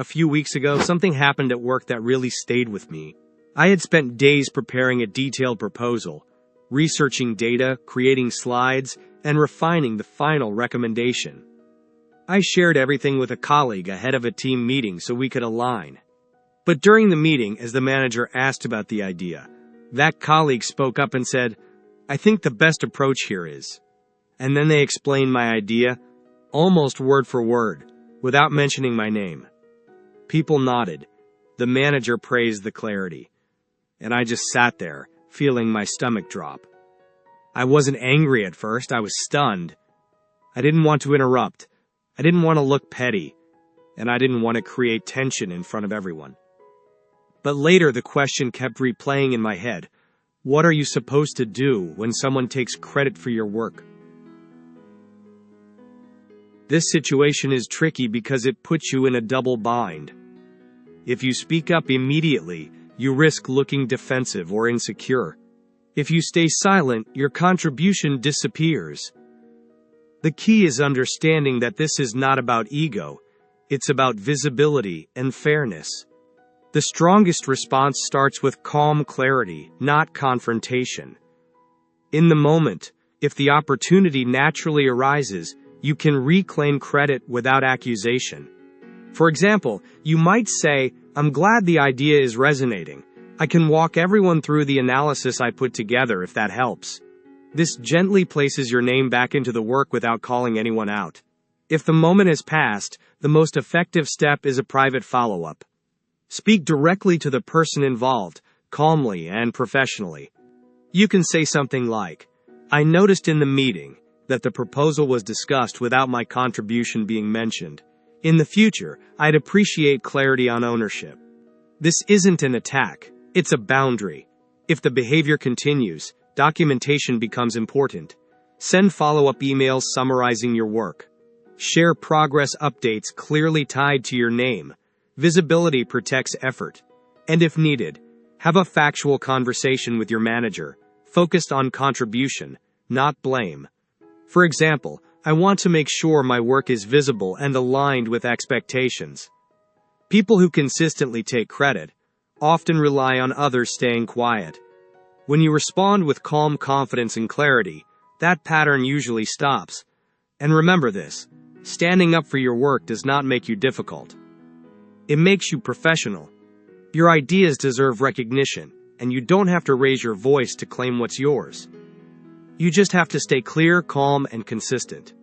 A few weeks ago, something happened at work that really stayed with me. I had spent days preparing a detailed proposal, researching data, creating slides, and refining the final recommendation. I shared everything with a colleague ahead of a team meeting so we could align. But during the meeting, as the manager asked about the idea, that colleague spoke up and said, "I think the best approach here is..." And then they explained my idea, almost word for word, without mentioning my name. People nodded. The manager praised the clarity. And I just sat there, feeling my stomach drop. I wasn't angry at first, I was stunned. I didn't want to interrupt. I didn't want to look petty. And I didn't want to create tension in front of everyone. But later the question kept replaying in my head. What are you supposed to do when someone takes credit for your work? This situation is tricky because it puts you in a double bind. If you speak up immediately, you risk looking defensive or insecure. If you stay silent, your contribution disappears. The key is understanding that this is not about ego, it's about visibility and fairness. The strongest response starts with calm clarity, not confrontation. In the moment, if the opportunity naturally arises, you can reclaim credit without accusation. For example, you might say, "I'm glad the idea is resonating. I can walk everyone through the analysis I put together if that helps." This gently places your name back into the work without calling anyone out. If the moment has passed, the most effective step is a private follow-up. Speak directly to the person involved, calmly and professionally. You can say something like, "I noticed in the meeting that the proposal was discussed without my contribution being mentioned. In the future, I'd appreciate clarity on ownership." This isn't an attack, it's a boundary. If the behavior continues, documentation becomes important. Send follow-up emails summarizing your work. Share progress updates clearly tied to your name. Visibility protects effort. And if needed, have a factual conversation with your manager, focused on contribution, not blame. For example, "I want to make sure my work is visible and aligned with expectations." People who consistently take credit often rely on others staying quiet. When you respond with calm confidence and clarity, that pattern usually stops. And remember this, standing up for your work does not make you difficult. It makes you professional. Your ideas deserve recognition, and you don't have to raise your voice to claim what's yours. You just have to stay clear, calm, and consistent.